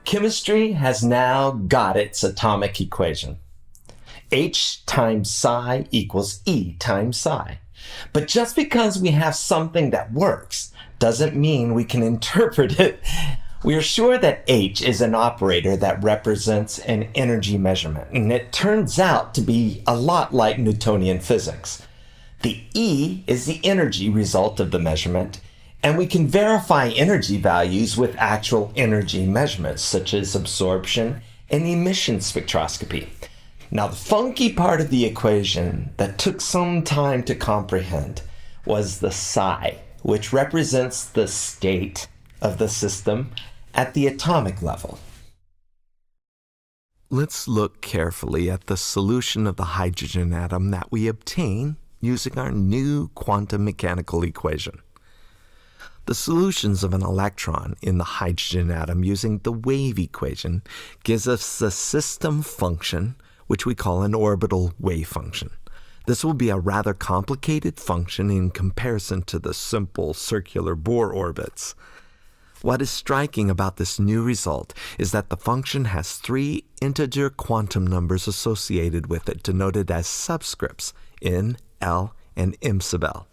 Chemistry has now got its atomic equation. H times psi equals E times psi. But just because we have something that works doesn't mean we can interpret it. We are sure that H is an operator that represents an energy measurement, and it turns out to be a lot like Newtonian physics. The E is the energy result of the measurement, and we can verify energy values with actual energy measurements, such as absorption and emission spectroscopy. Now, the funky part of the equation that took some time to comprehend was the psi, which represents the state of the system at the atomic level. Let's look carefully at the solution of the hydrogen atom that we obtain using our new quantum mechanical equation. The solutions of an electron in the hydrogen atom using the wave equation gives us the system function, which we call an orbital wave function. This will be a rather complicated function in comparison to the simple circular Bohr orbits. What is striking about this new result is that the function has three integer quantum numbers associated with it, denoted as subscripts n, l, and m sub l.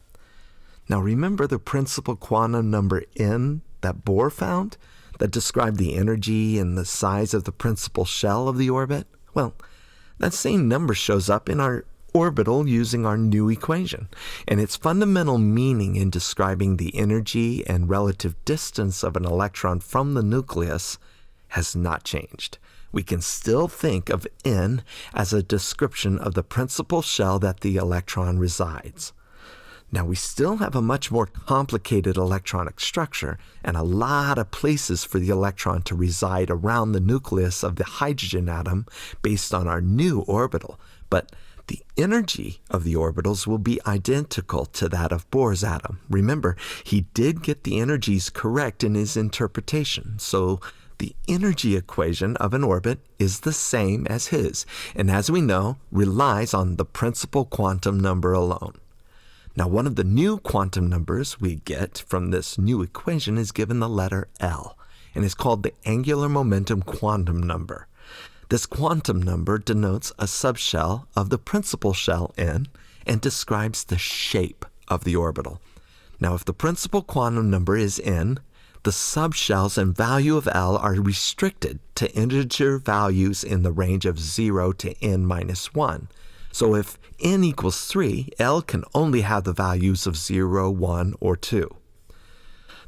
Now remember the principal quantum number n that Bohr found that described the energy and the size of the principal shell of the orbit? Well, that same number shows up in our orbital using our new equation, and its fundamental meaning in describing the energy and relative distance of an electron from the nucleus has not changed. We can still think of n as a description of the principal shell that the electron resides. Now, we still have a much more complicated electronic structure and a lot of places for the electron to reside around the nucleus of the hydrogen atom based on our new orbital, but the energy of the orbitals will be identical to that of Bohr's atom. Remember, he did get the energies correct in his interpretation, so the energy equation of an orbit is the same as his, and as we know, relies on the principal quantum number alone. Now, one of the new quantum numbers we get from this new equation is given the letter L, and is called the angular momentum quantum number. This quantum number denotes a subshell of the principal shell n and describes the shape of the orbital. Now, if the principal quantum number is n, the subshells and value of L are restricted to integer values in the range of 0 to n minus 1. So if n equals 3, L can only have the values of 0, 1, or 2.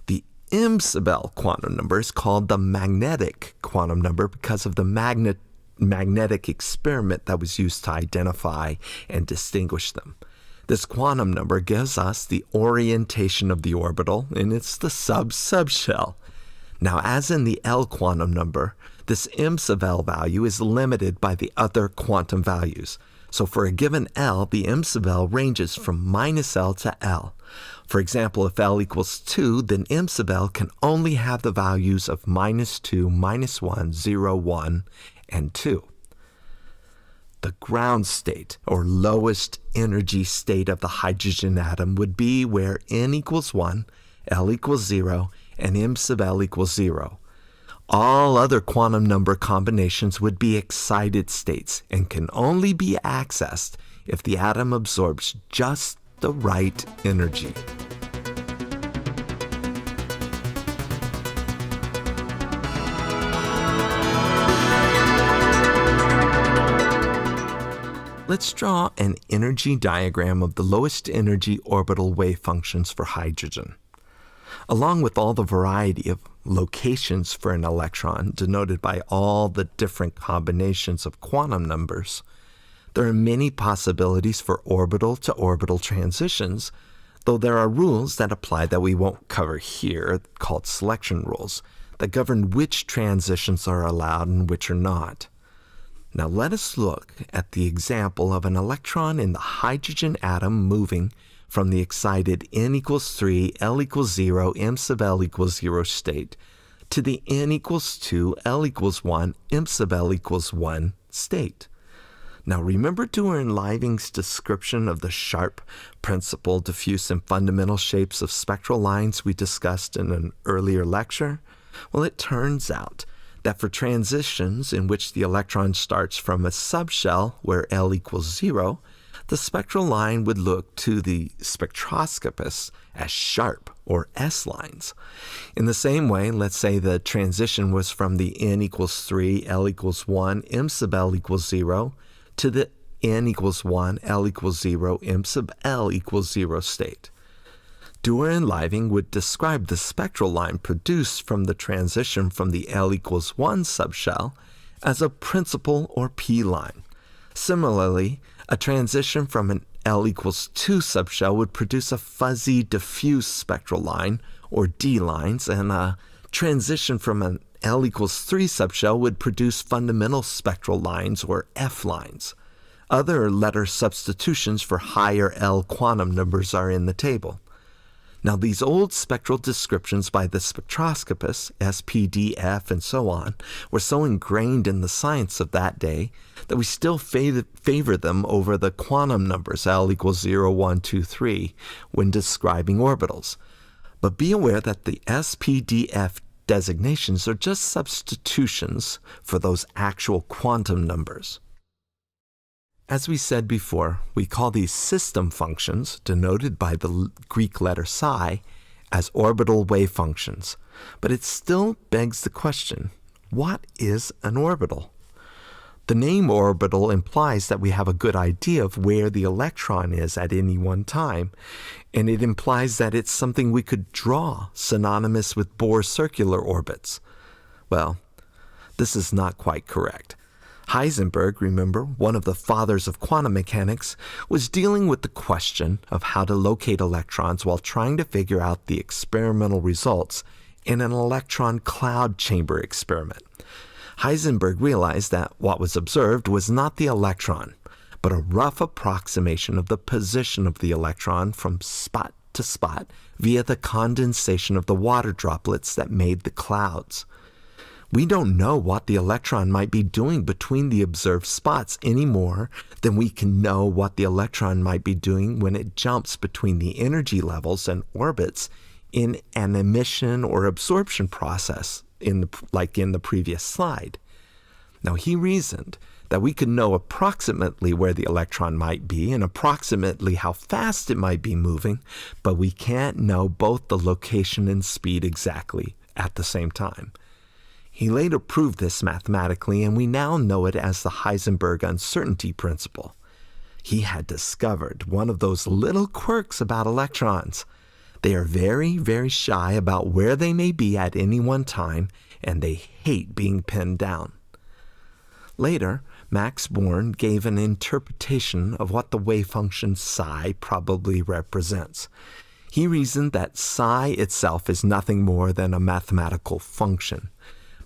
The m sub L quantum number is called the magnetic quantum number because of the magnetic experiment that was used to identify and distinguish them. This quantum number gives us the orientation of the orbital, and it's the subshell. Now, as in the L quantum number, this m sub L value is limited by the other quantum values. So for a given L, the m sub L ranges from minus L to L. For example, if L equals 2, then m sub L can only have the values of minus 2, minus 1, 0, 1, and 2. The ground state, or lowest energy state of the hydrogen atom, would be where n equals 1, L equals 0, and m sub L equals 0. All other quantum number combinations would be excited states and can only be accessed if the atom absorbs just the right energy. Let's draw an energy diagram of the lowest energy orbital wave functions for hydrogen. Along with all the variety of locations for an electron, denoted by all the different combinations of quantum numbers, there are many possibilities for orbital-to-orbital transitions, though there are rules that apply that we won't cover here, called selection rules, that govern which transitions are allowed and which are not. Now let us look at the example of an electron in the hydrogen atom moving from the excited n equals 3, L equals 0, m sub L equals 0 state to the n equals 2, L equals 1, m sub L equals 1 state. Now remember Durwin Living's description of the sharp, principal, diffuse, and fundamental shapes of spectral lines we discussed in an earlier lecture? Well, it turns out that for transitions in which the electron starts from a subshell where L equals 0, the spectral line would look to the spectroscopist as sharp or S lines. In the same way, let's say the transition was from the N equals 3, L equals 1, M sub L equals 0 to the N equals 1, L equals 0, M sub L equals 0 state. Dewar and Living would describe the spectral line produced from the transition from the L equals 1 subshell as a principal or P line. Similarly, a transition from an L equals 2 subshell would produce a fuzzy diffuse spectral line, or D lines, and a transition from an L equals 3 subshell would produce fundamental spectral lines, or F lines. Other letter substitutions for higher L quantum numbers are in the table. Now, these old spectral descriptions by the spectroscopists, S, P, D, F, and so on, were so ingrained in the science of that day that we still favor them over the quantum numbers L equals 0, 1, 2, 3 when describing orbitals. But be aware that the S, P, D, F designations are just substitutions for those actual quantum numbers. As we said before, we call these system functions, denoted by the Greek letter psi, as orbital wave functions. But it still begs the question, what is an orbital? The name orbital implies that we have a good idea of where the electron is at any one time, and it implies that it's something we could draw, synonymous with Bohr's circular orbits. Well, this is not quite correct. Heisenberg, remember, one of the fathers of quantum mechanics, was dealing with the question of how to locate electrons while trying to figure out the experimental results in an electron cloud chamber experiment. Heisenberg realized that what was observed was not the electron, but a rough approximation of the position of the electron from spot to spot via the condensation of the water droplets that made the clouds. We don't know what the electron might be doing between the observed spots any more than we can know what the electron might be doing when it jumps between the energy levels and orbits in an emission or absorption process, like in the previous slide. Now, he reasoned that we could know approximately where the electron might be and approximately how fast it might be moving, but we can't know both the location and speed exactly at the same time. He later proved this mathematically, and we now know it as the Heisenberg uncertainty principle. He had discovered one of those little quirks about electrons. They are very, very shy about where they may be at any one time, and they hate being pinned down. Later, Max Born gave an interpretation of what the wave function psi probably represents. He reasoned that psi itself is nothing more than a mathematical function,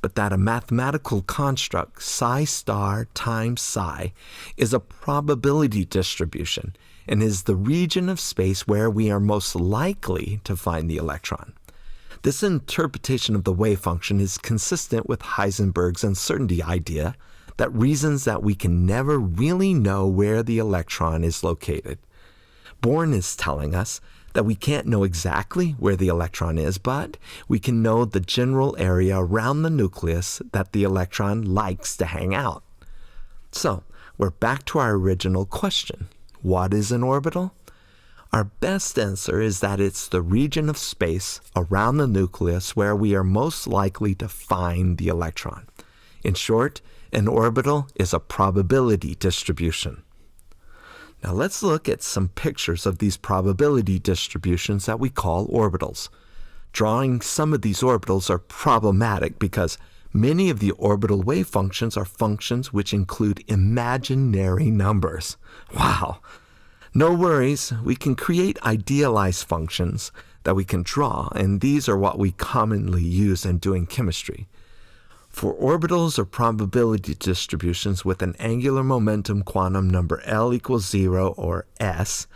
but that a mathematical construct, psi star times psi, is a probability distribution and is the region of space where we are most likely to find the electron. This interpretation of the wave function is consistent with Heisenberg's uncertainty idea that reasons that we can never really know where the electron is located. Born is telling us that we can't know exactly where the electron is, but we can know the general area around the nucleus that the electron likes to hang out. So, we're back to our original question. What is an orbital? Our best answer is that it's the region of space around the nucleus where we are most likely to find the electron. In short, an orbital is a probability distribution. Now let's look at some pictures of these probability distributions that we call orbitals. Drawing some of these orbitals are problematic because many of the orbital wave functions are functions which include imaginary numbers. Wow! No worries, we can create idealized functions that we can draw, and these are what we commonly use in doing chemistry. For orbitals or probability distributions with an angular momentum quantum number L equals 0 or S,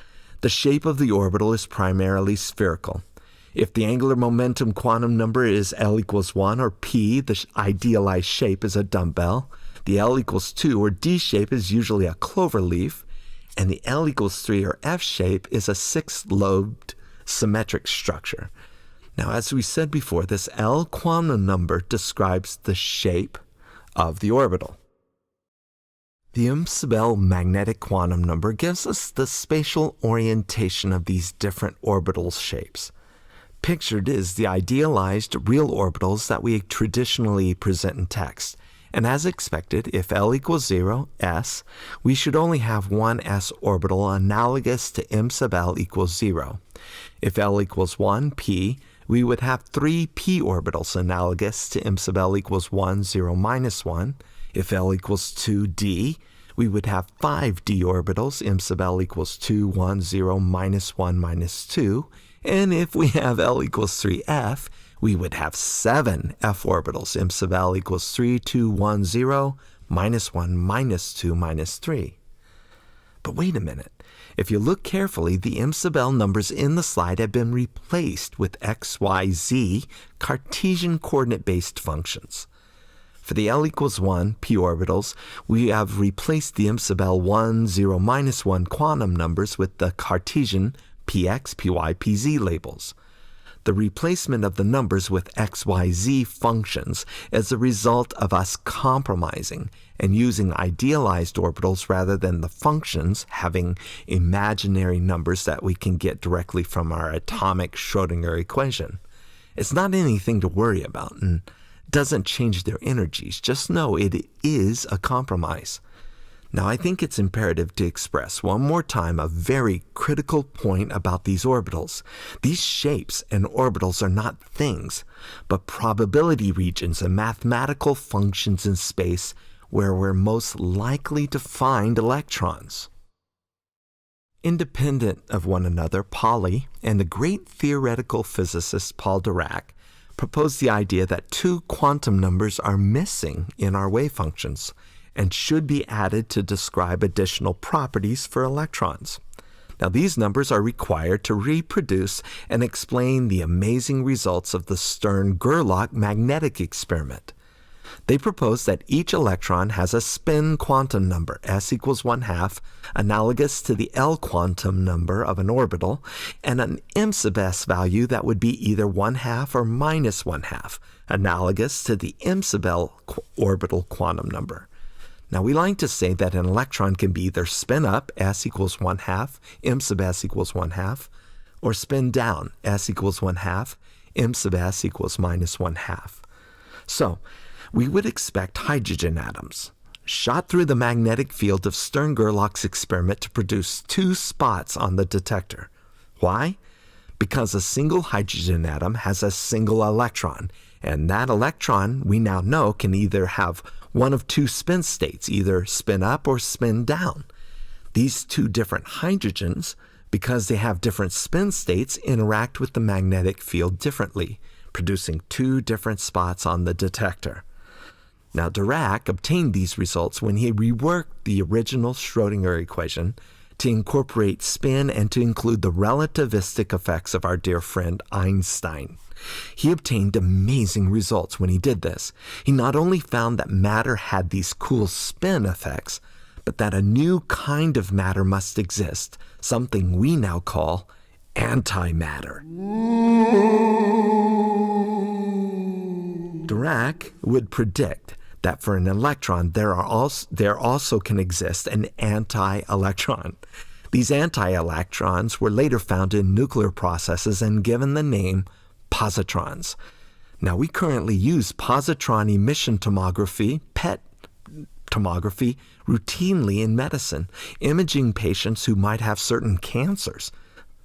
the shape of the orbital is primarily spherical. If the angular momentum quantum number is L equals 1 or P, the idealized shape is a dumbbell. The L equals 2 or D shape is usually a clover leaf, and the L equals 3 or F shape is a 6-lobed symmetric structure. Now, as we said before, this L quantum number describes the shape of the orbital. The Imsabel magnetic quantum number gives us the spatial orientation of these different orbital shapes. Pictured is the idealized real orbitals that we traditionally present in text. And as expected, if L equals 0, S, we should only have one S orbital analogous to M sub L equals 0. If L equals 1, P, we would have 3 P orbitals analogous to M sub L equals 1, 0, minus 1. If L equals 2, D, we would have 5 D orbitals, M sub L equals 2, 1, 0, minus 1, minus 2. And if we have L equals 3, F, we would have 7 F orbitals, M sub L equals 3, 2, 1, 0, minus 1, minus 2, minus 3. But wait a minute. If you look carefully, the M sub L numbers in the slide have been replaced with X, Y, Z Cartesian coordinate-based functions. For the L equals 1 P orbitals, we have replaced the M sub L 1, 0, minus 1 quantum numbers with the Cartesian Px, Py, Pz labels. The replacement of the numbers with X, Y, Z functions is a result of us compromising and using idealized orbitals rather than the functions having imaginary numbers that we can get directly from our atomic Schrodinger equation. It's not anything to worry about and doesn't change their energies. Just know it is a compromise. Now, I think it's imperative to express one more time a very critical point about these orbitals. These shapes and orbitals are not things, but probability regions and mathematical functions in space where we're most likely to find electrons. Independent of one another, Pauli and the great theoretical physicist Paul Dirac proposed the idea that 2 quantum numbers are missing in our wave functions and should be added to describe additional properties for electrons. Now, these numbers are required to reproduce and explain the amazing results of the Stern-Gerlach magnetic experiment. They propose that each electron has a spin quantum number, s equals 1/2, analogous to the L quantum number of an orbital, and an m sub s value that would be either 1/2 or minus 1/2, analogous to the m sub L orbital quantum number. Now, we like to say that an electron can be either spin up, s equals 1/2, m sub s equals 1/2, or spin down, s equals 1/2, m sub s equals minus 1/2. So, we would expect hydrogen atoms shot through the magnetic field of Stern-Gerlach's experiment to produce 2 spots on the detector. Why? Because a single hydrogen atom has a single electron, and that electron, we now know, can either have one of 2 spin states, either spin up or spin down. These 2 different hydrogens, because they have different spin states, interact with the magnetic field differently, producing 2 different spots on the detector. Now, Dirac obtained these results when he reworked the original Schrodinger equation to incorporate spin and to include the relativistic effects of our dear friend Einstein. He obtained amazing results when he did this. He not only found that matter had these cool spin effects, but that a new kind of matter must exist, something we now call antimatter. Dirac would predict that for an electron, there also can exist an anti-electron. These anti-electrons were later found in nuclear processes and given the name positrons. Now, we currently use positron emission tomography, PET tomography, routinely in medicine, imaging patients who might have certain cancers.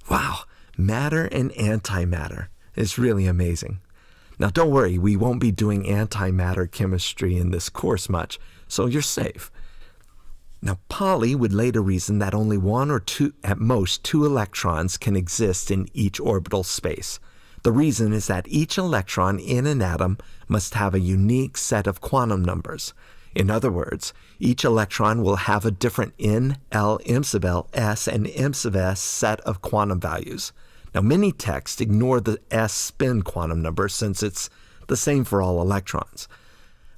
Wow, matter and antimatter is really amazing. Now, don't worry, we won't be doing antimatter chemistry in this course much, so you're safe. Now, Pauli would later reason that only 1 or 2, at most 2 electrons can exist in each orbital space. The reason is that each electron in an atom must have a unique set of quantum numbers. In other words, each electron will have a different N, L, M sub L, S, and M sub S set of quantum values. Now, many texts ignore the S spin quantum number since it's the same for all electrons.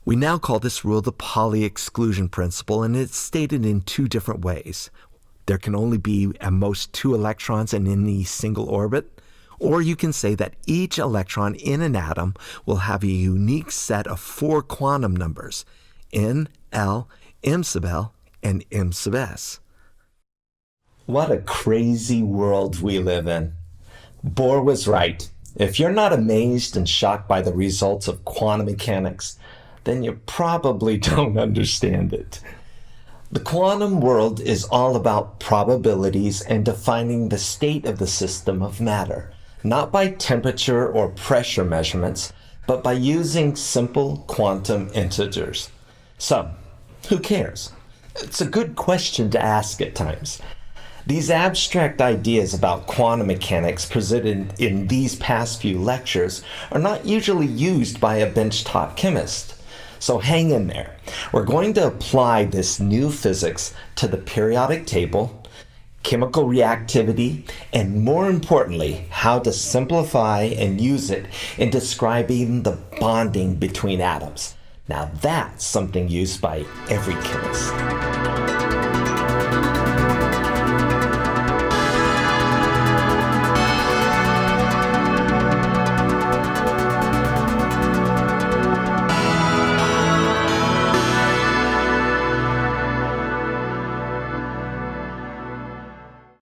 We now call this rule the Pauli exclusion principle, and it's stated in 2 different ways. There can only be at most 2 electrons in any single orbit, Or you can say that each electron in an atom will have a unique set of 4 quantum numbers, N, L, M sub L, and M sub S. What a crazy world we live in. Bohr was right. If you're not amazed and shocked by the results of quantum mechanics, then you probably don't understand it. The quantum world is all about probabilities and defining the state of the system of matter, not by temperature or pressure measurements, but by using simple quantum integers. So, who cares? It's a good question to ask at times. These abstract ideas about quantum mechanics presented in these past few lectures are not usually used by a benchtop chemist. So hang in there. We're going to apply this new physics to the periodic table, chemical reactivity, and more importantly, how to simplify and use it in describing the bonding between atoms. Now that's something used by every chemist.